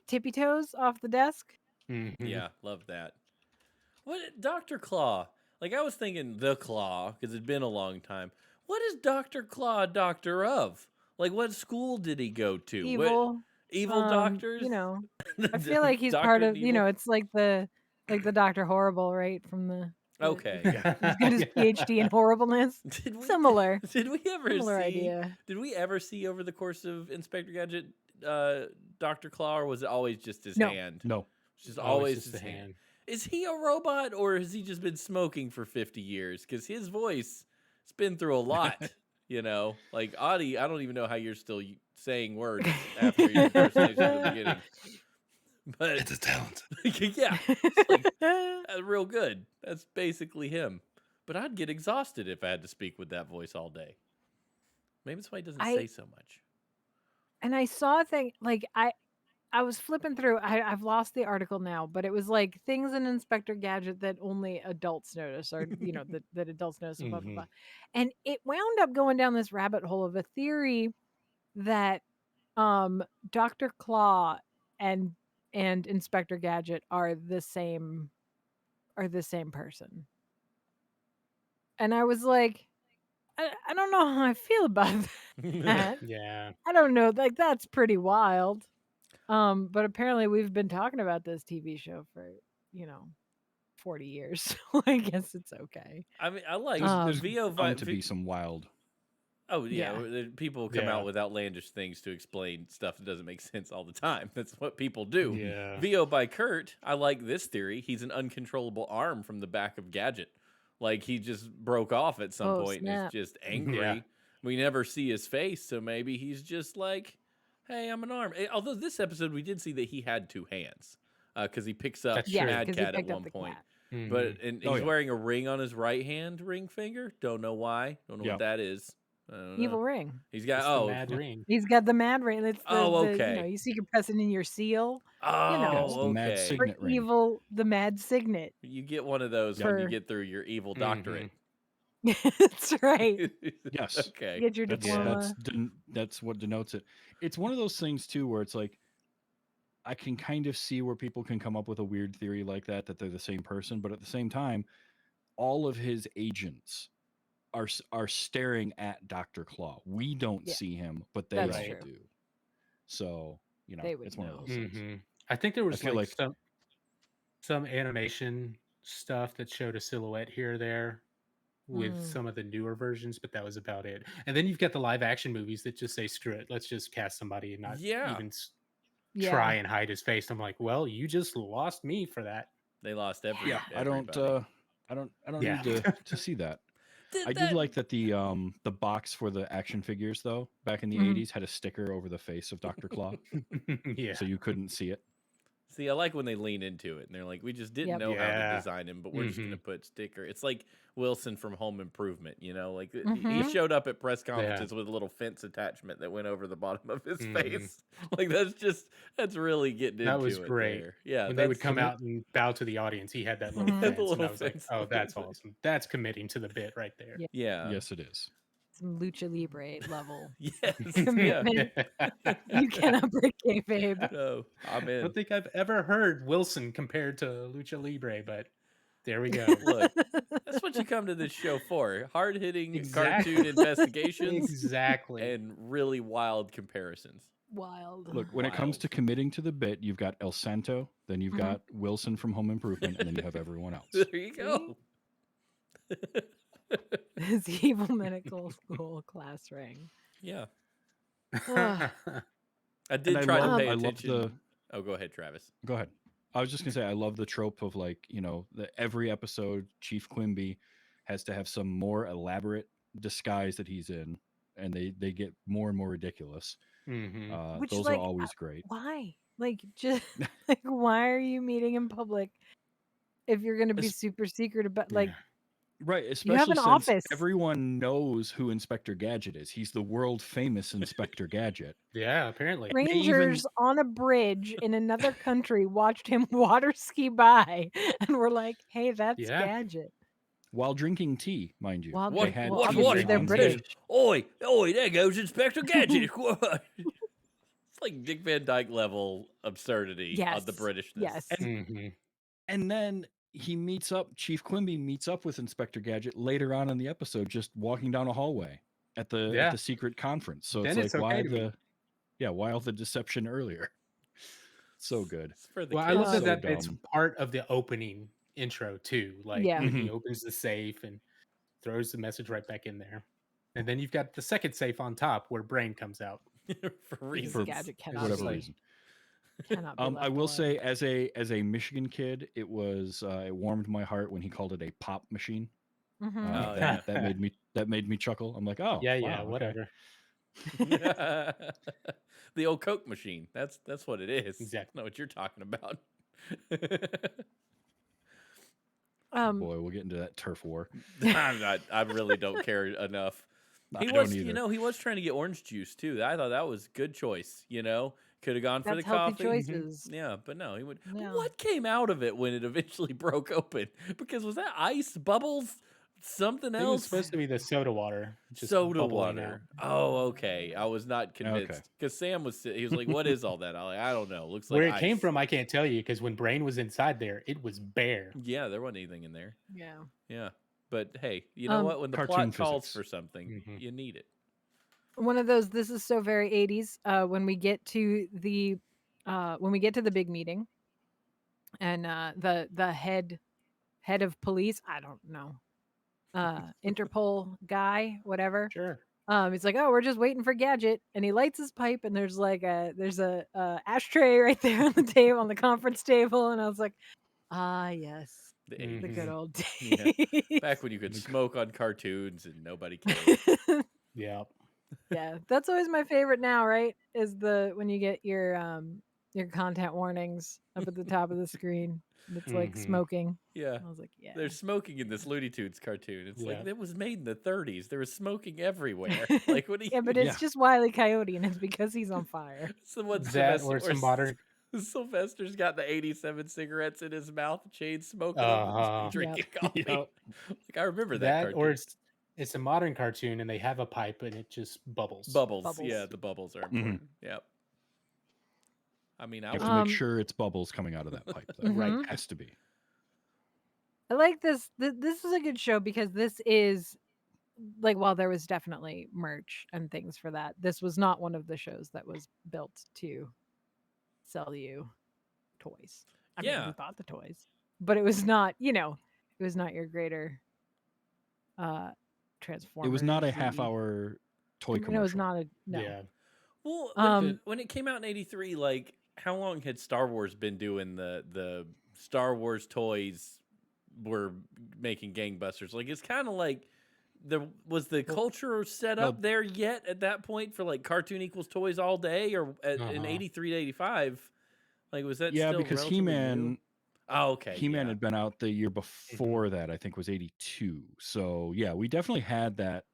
tippy toes off the desk. Yeah, love that. What Dr. Claw? Like, I was thinking the Claw because it'd been a long time. What is Dr. Claw a doctor of? Like, what school did he go to? Evil. Evil doctors? I feel like he's part of, it's like the Dr. Horrible, right? From the Okay, yeah. He's got his PhD in horribleness. Similar. Did we ever Similar see? idea. Did we ever see over the course of Inspector Gadget, Dr. Claw, or was it always just his hand? No. It's just always his hand. Is he a robot, or has he just been smoking for 50 years? Because his voice has been through a lot. You know, like Audie, I don't even know how you're still saying words after your impersonation at the beginning. But It's a talent. yeah, it's like real good. That's basically him. But I'd get exhausted if I had to speak with that voice all day. Maybe that's why he doesn't say so much. And I saw a thing like I was flipping through. I've lost the article now, but it was like things in Inspector Gadget that only adults notice, or that adults notice, and blah blah blah. And it wound up going down this rabbit hole of a theory that Dr. Claw and Inspector Gadget are the same person. And I was like, I don't know how I feel about that. Yeah. I don't know, like that's pretty wild. But apparently we've been talking about this TV show for, 40 years. So I guess it's okay. I mean, I like There's VO. bound to be some wild. Oh yeah, Yeah. people come out with outlandish things to explain stuff that doesn't make sense all the time. That's what people do. Yeah. VO by Kurt, I like this theory. He's an uncontrollable arm from the back of Gadget. Like he just broke off at some point and is just angry. Yeah. We never see his face, so maybe he's just like, hey, I'm an arm. Although this episode we did see that he had two hands. Because he picks up That's true. Mad 'cause he Cat at picked up one the point. cat. But and Oh, he's yeah. wearing a ring on his right hand, ring finger. Don't know why. Don't know Yeah. what that is. I don't Evil know. ring. He's got It's the mad ring. He's got the mad ring. It's the, Oh, the okay. you see you're pressing in your seal. Oh, It's the mad okay. For signet ring. evil, the mad signet. You get one of those when you get through your evil doctorate. That's right. Yes. Okay. Get your That's diploma. that's what denotes it. It's one of those things too where it's like I can kind of see where people can come up with a weird theory like that they're the same person, but at the same time, all of his agents are staring at Dr. Claw. We don't Yeah. see him, but they That's all true. do. So, They would it's one of know. those things. I think there was feel like- some animation stuff that showed a silhouette here or there with Mm. some of the newer versions, but that was about it. And then you've got the live action movies that just say screw it, let's just cast somebody and not even Yeah. try and hide his face. I'm like, well, you just lost me for that. They lost every. Yeah, I don't Yeah. need to see that. I did like that the box for the action figures though back in the Mhm. 80s had a sticker over the face of Dr. Claw, Yeah. so you couldn't see it. See, I like when they lean into it and they're like, we just didn't Yep. know how to Yeah. design him, but we're just gonna put sticker. It's like Wilson from Home Improvement, like he Mhm. showed up at press conferences with a little fence attachment that went over the bottom of his Mhm. face. Like that's really getting into That was it great. there. Yeah, When they would that's come out and bow to the audience, he had that little Mhm. fence, The and little I was like, fence. "Oh, that's awesome! That's committing to the bit right there." Yeah. Yeah. Yes, it is. Some lucha libre level. Yes. Yeah. Commitment. You cannot break kayfabe. No, I'm I in. don't think I've ever heard Wilson compared to Lucha Libre, but there we go. Look, that's what you come to this show for. Hard-hitting Exactly. cartoon investigations Exactly. and really wild comparisons. Wild. Look, when it comes to committing to the bit, you've got El Santo, then you've Mhm. got Wilson from Home Improvement, and then you have everyone else. There you go. His evil medical school class ring. Yeah. Ugh. I did And try to pay I love attention. Oh, go ahead, Travis. Go ahead. I was just gonna say I love the trope of like that every episode Chief Quimby has to have some more elaborate disguise that he's in, and they get more and more ridiculous. Mhm. Which, Those like, are always great. Why? Like, just like, why are you meeting in public if you're going to be Es- super secret about, like, Yeah. Right, you have especially an since office. everyone knows who Inspector Gadget is. He's the world famous Inspector Gadget. Yeah, apparently. Strangers on a bridge in another country watched him water ski by and were like, hey, that's Yeah. Gadget. While drinking tea, mind you. While They drink- had well, tea obviously on they're stage. British. Oi, there goes Inspector Gadget. It's like Dick Van Dyke level absurdity on the Yes. Britishness. Yes. Mhm. And then Chief Quimby meets up with Inspector Gadget later on in the episode, just walking down a hallway at the secret conference. So Then it's it's like, okay to me. why all the deception earlier? So good. It's for the Well, I kids. love So that it's dumb. part of the opening intro too. Like Yeah. when he opens the safe and throws the message right back in there. And then you've got the second safe on top where Brain comes out. for Because reasons. Gadget For cannot whatever be, reason. cannot be I left will alone. say, as a Michigan kid, it warmed my heart when he called it a pop machine. Mhm. Oh, yeah. that made me chuckle. I'm like, oh Yeah, wow, yeah, okay. whatever. The old Coke machine. That's what it is. I Exactly. know what you're talking about. Boy, we'll get into that turf war. I'm not. I really don't care enough. I He don't was, either. he was trying to get orange juice too. I thought that was a good choice. Could have gone for the That's healthy coffee. choices. Yeah, but no, he would. Yeah. What came out of it when it eventually broke open? Because was that ice, bubbles, something I think it was else? supposed to be the soda water. Just Soda bubbling water. out. Oh, okay. I was not Okay. convinced because Sam he was like, "What is all that?" I'm like, "I don't know. Looks like Where it ice." came from, I can't tell you because when Brain was inside there, it was bare. Yeah, there wasn't anything in there. Yeah. Yeah, but hey, you know what? When the Cartoon plot calls physics. for something, Mhm. you need it. One of those. This is so very 80s. When we get to the big meeting, and the head of police, I don't know, Interpol guy, whatever. Sure. He's like, oh, we're just waiting for Gadget, and he lights his pipe, and there's a ashtray right there on the table, on the conference table, and I was like, ah, yes, The Mhm. the good 80s. old Yeah. days. Back when you could smoke on cartoons and nobody cared. Yeah. Yeah, that's always my favorite now, right? Is when you get your content warnings up at the top of the screen. And it's like Mhm. smoking. Yeah. I was like, yeah. There's smoking in this Looney Tunes cartoon. It's like Yeah. it was made in the 30s. There was smoking everywhere. Like what do you? Yeah, but it's just Wile E. Coyote, and it's because he's on fire. It's the one That or some modern. Sylvester's got the 87 cigarettes in his mouth, chain smoking them, Uh-huh. and drinking coffee. Yep. Like I remember that That cartoon. or it's a modern cartoon and they have a pipe and it just bubbles. Bubbles. Yeah, Bubbles. the bubbles are Mhm. important. Yep. I mean, I You have was to make Um, sure it's bubbles coming out of that pipe, though. Right. Mhm. Has to be. I like this. This is a good show because this is like, while there was definitely merch and things for that, this was not one of the shows that was built to sell you toys. I mean, Yeah. we bought the toys, but it was not, it was not your greater Transformers. It was not a half-hour toy commercial. It was not a no. Yeah. Well, when it came out in '83, like how long had Star Wars been doing the Star Wars toys were making gangbusters? Like it's kind of like was the culture set up there yet at that point for like cartoon equals toys all day, or in '83 to '85? Like was that still because relatively He-Man. new? Oh, okay. He-Man yeah. had been out the year before that. I think was '82. So yeah, we definitely had that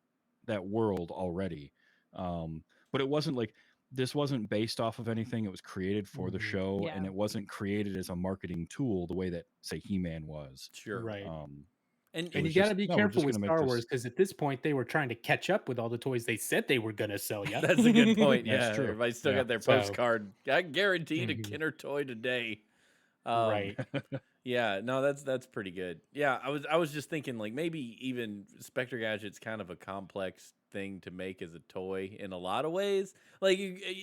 world already. But it wasn't like this wasn't based off of anything. It was created for the show, Yeah. and it wasn't created as a marketing tool the way that say He-Man was. Sure. Right. And And was you got to just, be no, we're careful just with gonna make Star this- Wars because at this point they were trying to catch up with all the toys they said they were going to sell you. that's a good point. That's Yeah, true. everybody still Yeah. got their So- postcard. I guaranteed a Mhm. Kenner toy today. Right. Yeah, no, that's pretty good. Yeah, I was just thinking like maybe even Spectre Gadget's kind of a complex thing to make as a toy in a lot of ways. Like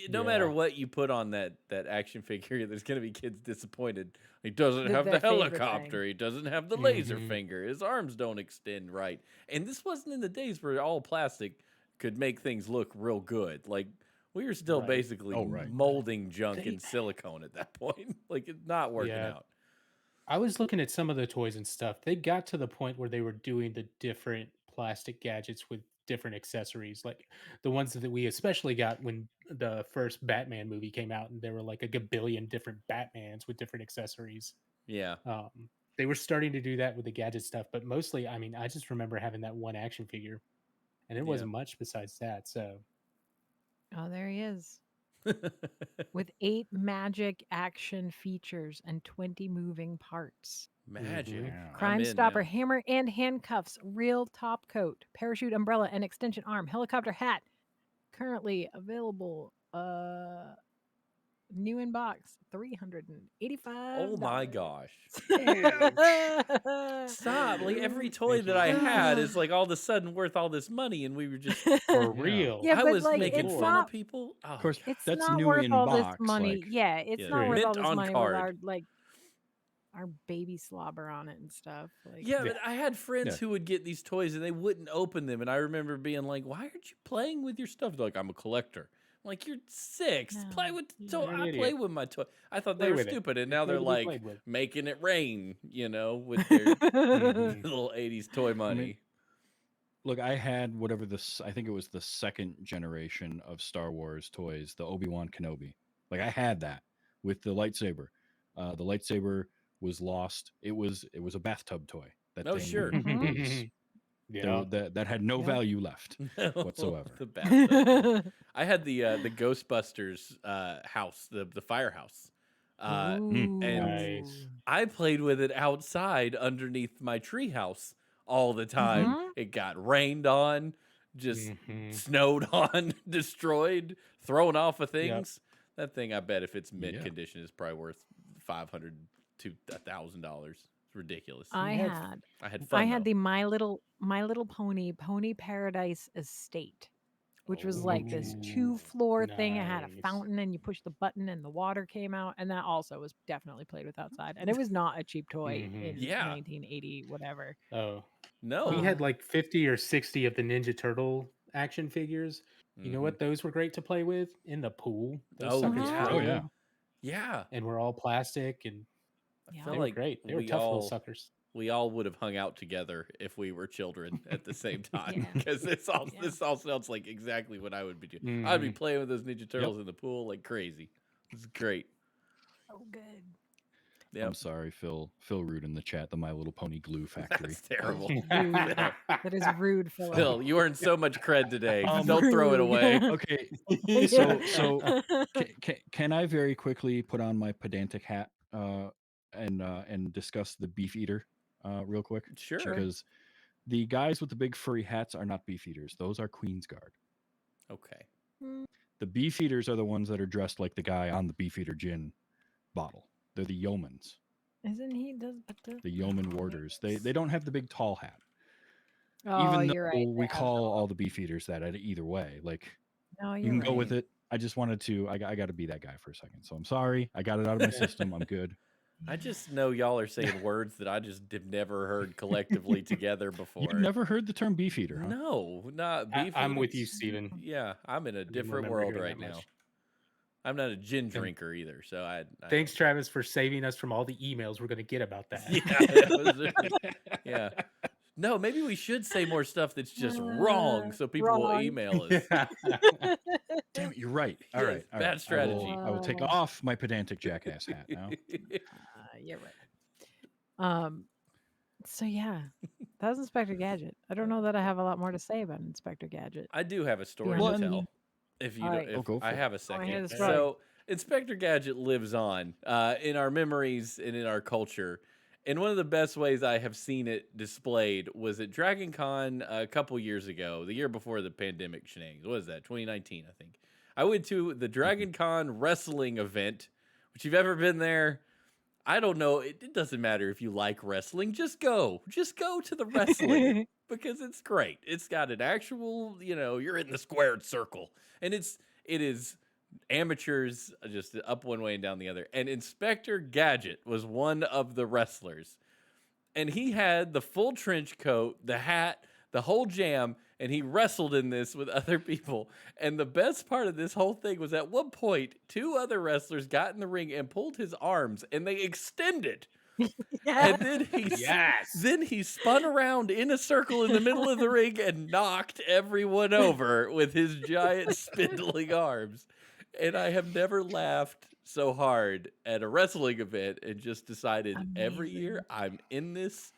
no matter Yeah. what you put on that action figure, there's gonna be kids disappointed. He doesn't have the Their favorite helicopter. thing. He doesn't have the laser Mhm. finger. His arms don't extend right. And this wasn't in the days where all plastic could make things look real good. Like we were still Right. basically Oh, right. molding junk They- in silicone at that point. Like it's not working Yeah. out. I was looking at some of the toys and stuff. They got to the point where they were doing the different plastic gadgets with different accessories, like the ones that we especially got when the first Batman movie came out, and there were like a gabillion different Batmans with different accessories. Yeah. They were starting to do that with the gadget stuff, but mostly, I mean, I just remember having that one action figure, and there wasn't much besides that. So, Oh, there he is. With 8 magic action features and 20 moving parts. Magic. Yeah. Crime I'm in Stopper, now. hammer and handcuffs, real top coat, parachute umbrella and extension arm, helicopter hat. Currently available. New in box, $385. Oh my gosh. Stop. Stop. Like every toy that I had is like all of a sudden worth all this money, and we were just for Yeah. real. Yeah, I but was like making it's fun not. of people. Oh, Of course, God. It's that's not new worth in all box. this money. Like, Yeah, it's Yeah, not worth all mint this on money card. with our baby slobber on it and stuff. Like, Yeah, but I had friends Yeah. who would get these toys and they wouldn't open them, and I remember being like, "Why aren't you playing with your stuff?" They're like, "I'm a collector." I'm like, "You're 6. No, Play with you're toy. an I play idiot. with my toy." I thought Play they were with it. stupid, and Play now they're to be like played with. making it rain, with their Mhm. little '80s toy money. Look, I had whatever this. I think it was the second generation of Star Wars toys, the Obi-Wan Kenobi. Like I had that with the lightsaber. The lightsaber was lost. It was a bathtub toy. That Oh, thing sure. was Yeah. that had no Yeah. value left No, whatsoever. the bathtub. I had the Ghostbusters house, the firehouse. And Nice. I played with it outside underneath my treehouse all the time. Mhm. It got rained on, just Mhm. snowed on, destroyed, thrown off of Yep. things. That thing, I bet if it's mint Yeah. condition, is probably worth $500 to $1,000. It's ridiculous. I had- had I had fun. I had though. the My Little Pony Paradise Estate, which was like this Ooh, 2-floor thing. It had a nice. fountain, and you push the button, and the water came out. And that also was definitely played with outside. And it was not a cheap toy Mhm. in Yeah. 1980, whatever. Oh, No. we had like 50 or 60 of the Ninja Turtle action figures. You know Mhm. what? Those were great to play with in the pool. Those Oh, suckers yeah. Oh, floated, yeah. Yeah. and were all plastic, and I Yeah. felt they were like great. They were we tough little all suckers. we all would have hung out together if we were children at the same time. Yeah. Because this all Yeah. this all sounds like exactly what I would be doing. I'd be Mhm. playing with those Ninja Turtles in the pool like crazy. It's great. So good. Yeah, I'm sorry, Phil. Phil Rude in the chat. The My Little Pony glue factory. that's terrible. Rude. Phil, That is rude, Philip. Phil, you earned so much cred today. Um, Don't throw it Rude. away. Okay, Yeah. so can I very quickly put on my pedantic hat and discuss the beef eater real quick? Sure. Because the guys with the big furry hats are not beef eaters. Those are Queen's Guard. Okay. The beef eaters are the ones that are dressed like the guy on the beef eater gin bottle. They're the yeomans, Isn't he? the yeoman warders. They don't have the big tall hat. Oh, Even though you're right. we call all the beef eaters that either way. Like No, you you're can right. go with it. I just wanted to. I got to be that guy for a second. So I'm sorry. I got it out of my system. I'm good. I just know y'all are saying words that I just have never heard collectively together before. You've never heard the term beef eater, huh? No, not beef. I'm with eaters. you, Steven. Yeah, I'm in a different remember world hearing right that now. much. I'm not a gin drinker either, so I Thanks, Travis, for saving us from all the emails we're going to get about that. Yeah, it was- yeah. No, maybe we should say more stuff that's just wrong, so people will Wrong. email us. Damn it, you're right. All Yes, right, all bad right. strategy. I will take off my pedantic jackass hat now. You're right. So yeah, that was Inspector Gadget. I don't know that I have a lot more to say about Inspector Gadget. I do have a story Well, to and- tell. If you All don't, right. if go I for have a ahead, second. it's right. So Inspector Gadget lives on in our memories and in our culture. And one of the best ways I have seen it displayed was at Dragon Con a couple years ago, the year before the pandemic shenanigans. What was that? 2019, I think. I went to the Dragon Con wrestling event, which if you've ever been there, I don't know. It doesn't matter if you like wrestling. Just go. Just go to the wrestling because it's great. It's got an actual, you're in the squared circle. And it is amateurs just up one way and down the other. And Inspector Gadget was one of the wrestlers. And he had the full trench coat, the hat, the whole jam, and he wrestled in this with other people. And the best part of this whole thing was at one point, two other wrestlers got in the ring and pulled his arms, and they extended. And then he spun around in a circle in the middle of the ring and knocked everyone over with his giant spindling arms. And I have never laughed so hard at a wrestling event and just decided every year I'm in this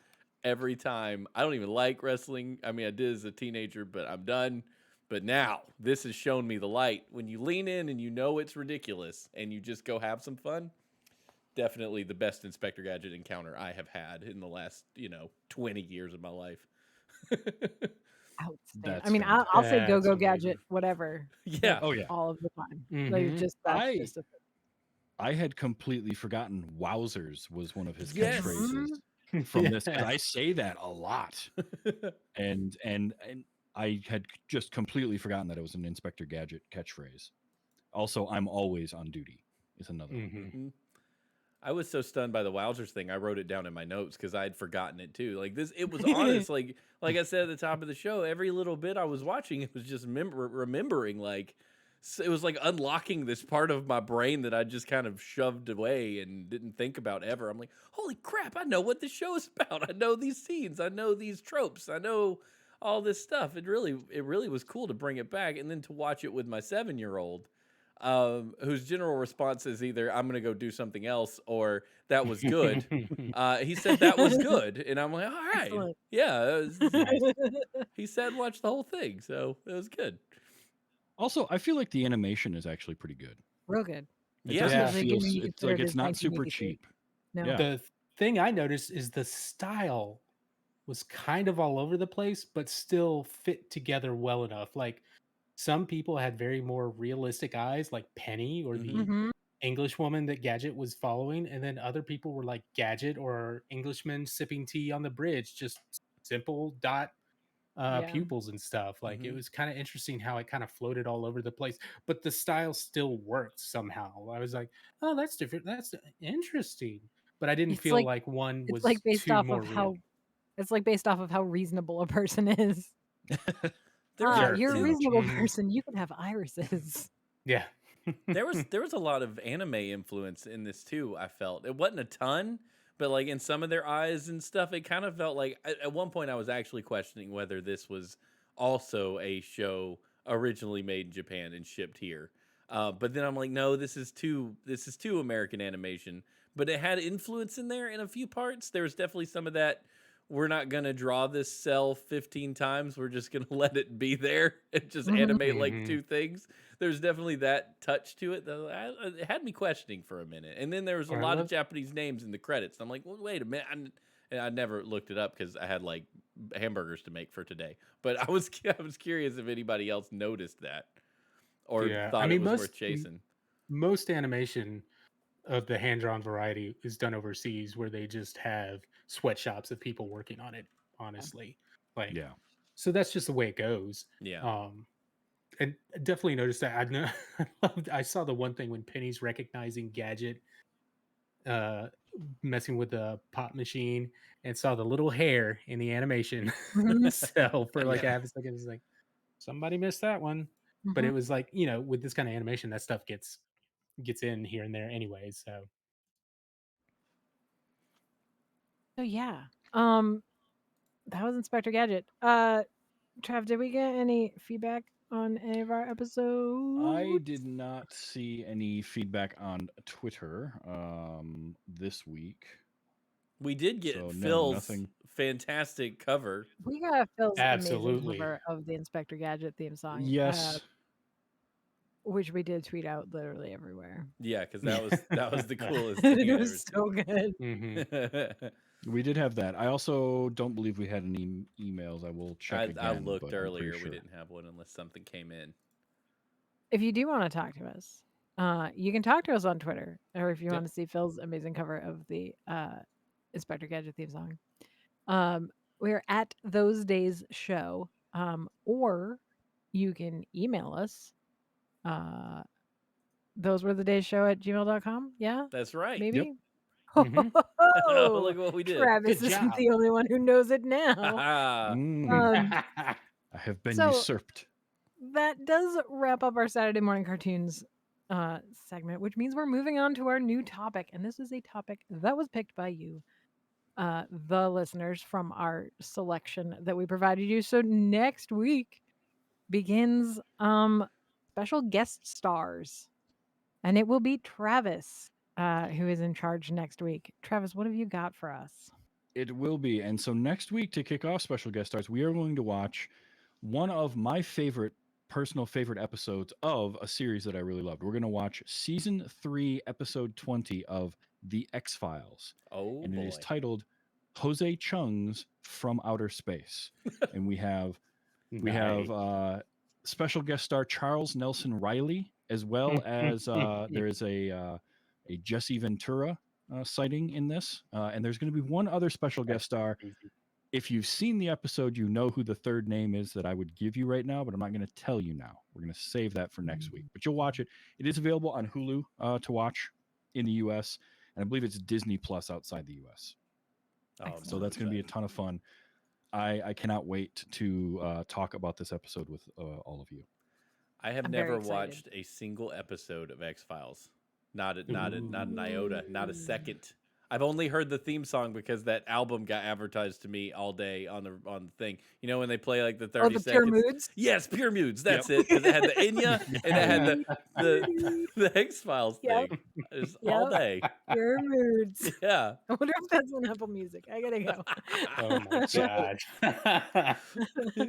every time. I don't even like wrestling. I mean, I did as a teenager, but I'm done. But now this has shown me the light. When you lean in and you know it's ridiculous and you just go have some fun, definitely the best Inspector Gadget encounter I have had in the last, 20 years of my life. Outstanding. That's I mean, I'll say That's Go Go amazing. Gadget, whatever. Yeah. Oh yeah. All of the time. Mhm. Like just that's I- just a I had completely forgotten "Wowzers" was one of his Yes. catchphrases from this. 'Cause I say that a lot, and I had just completely forgotten that it was an Inspector Gadget catchphrase. Also, "I'm always on duty" is another one. Mhm. I was so stunned by the Wowzers thing. I wrote it down in my notes because I had forgotten it too. Like this, it was honest. like I said at the top of the show, every little bit I was watching, it was just remembering. It was like unlocking this part of my brain that I just kind of shoved away and didn't think about ever. I'm like, holy crap! I know what this show is about. I know these scenes. I know these tropes. I know all this stuff. It really was cool to bring it back, and then to watch it with my 7-year-old, whose general response is either "I'm gonna go do something else" or "That was good." He said that was good, and I'm like, all right, Excellent. yeah. Nice. He said watch the whole thing, so it was good. Also, I feel like the animation is actually pretty good. Real good. It Yeah, doesn't Especially feel given you it's consider like it it's is not super 1983. cheap. No. Yeah. The thing I noticed is the style was kind of all over the place, but still fit together well enough. Like some people had very more realistic eyes, like Penny or the Mm-hmm. English woman that Gadget was following, and then other people were like Gadget or Englishmen sipping tea on the bridge, just simple dot Yeah. pupils and stuff. Like it Mhm. was kind of interesting how it kind of floated all over the place, but the style still worked somehow. I was like, oh, that's different. That's interesting. But I didn't It's feel like like one it's was like based too off more of real. how it's like based off of how reasonable a person is. there were Sure, You're a pretty much. reasonable Mhm. person. You can have irises. Yeah. there was a lot of anime influence in this too. I felt it wasn't a ton, but like in some of their eyes and stuff, it kind of felt like at one point I was actually questioning whether this was also a show originally made in Japan and shipped here. But then I'm like, no, this is too American animation. But it had influence in there in a few parts. There was definitely some of that. We're not gonna draw this cell 15 times. We're just gonna let it be there and just Mhm. animate like Mhm. two things. There's definitely that touch to it, though. It had me questioning for a minute. And then there was a Or I lot of love Japanese names in the credits. I'm like, well, wait a minute. And I never looked it up because I had like hamburgers to make for today. But I was I was curious if anybody else noticed that or yeah. I thought it mean was worth chasing. most animation of the hand drawn variety is done overseas where they just have sweatshops of people working on it, honestly. Like Yeah. so that's just the way it goes. Yeah. And I definitely noticed that. I know I saw the one thing when Penny's recognizing Gadget uh messing with the pop machine and saw the little hair in the animation Mhm. cell for like a Yeah. half a second. It's like somebody missed that one. But Mhm. it was like, with this kind of animation, that stuff gets in here and there anyways. So So yeah. That was Inspector Gadget. Trav, did we get any feedback on any of our episodes? I did not see any feedback on Twitter this week. We did So get no, Phil's nothing. fantastic cover. We got Phil's amazing absolutely. cover of the Inspector Gadget theme song, Yes. which we did tweet out literally everywhere. Yeah, because that was the coolest It thing I've ever was so good. Hmm. seen. We did have that. I also don't believe we had any emails. I will check I again. looked but I'm pretty earlier. sure. We didn't have one unless something came in. If you do want to talk to us, you can talk to us on Twitter, or if you Yep. want to see Phil's amazing cover of the Inspector Gadget theme song, we're at Those Days Show, or you can email us. Those were the days show at gmail.com. Yeah, That's right. Yep. maybe. Mhm. Oh, look what we did. Travis Good isn't job. the only one who knows it now. Haha. Um, I have been so- usurped. that does wrap up our Saturday morning cartoons segment, which means we're moving on to our new topic. And this is a topic that was picked by you, the listeners, from our selection that we provided you. So next week begins special guest stars, and it will be Travis who is in charge next week. Travis, what have you got for us? It will be. And so next week, to kick off special guest stars, we are going to watch one of my personal favorite episodes of a series that I really loved. We're going to watch season 3, episode 20 of The X-Files. Oh And boy. it is titled Jose Chung's From Outer Space. And we have Nice. special guest star Charles Nelson Riley, as well as there is a Jesse Ventura sighting in this, and there's going to be one other special guest star. Crazy. If you've seen the episode, you know who the third name is that I would give you right now, but I'm not going to tell you now. We're going to save that for next week, but you'll watch it. It is available on Hulu to watch in the U.S., and I believe it's Disney Plus outside the U.S. Oh, So that's going to be a ton of fun. I cannot wait to talk about this episode with all of you. I have I'm very never excited. watched a single episode of X Files. Not an iota, not a second. I've only heard the theme song because that album got advertised to me all day on the thing. You know when they play like the 30 Oh, the Pure seconds. Moods? Yes, Pure Moods. Yep. That's it. Because it had the Enya and it had the X Files Yep. thing. Just all Yep. day. Pure Moods. Yeah. I wonder if that's on Apple Music. I gotta go. Oh my god.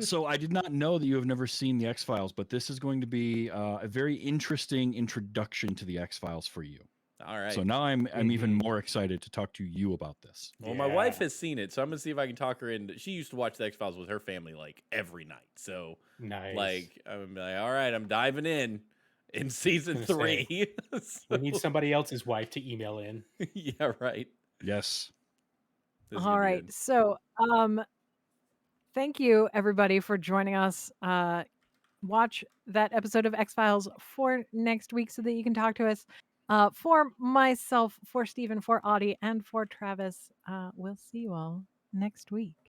So I did not know that you have never seen the X-Files, but this is going to be a very interesting introduction to the X-Files for you. All right. So now I'm even Mhm. more excited to talk to you about this. Well, my wife Yeah. has seen it, so I'm gonna see if I can talk her into. She used to watch the X Files with her family like every night. So Nice. like I'm like, all right, I'm diving in season Gonna say, 3. We need So- somebody else's wife to email in. yeah, right. Yes. This is All gonna be right. good. So, thank you everybody for joining us. Watch that episode of X-Files for next week so that you can talk to us. For myself, for Stephen, for Audie, and for Travis, we'll see you all next week.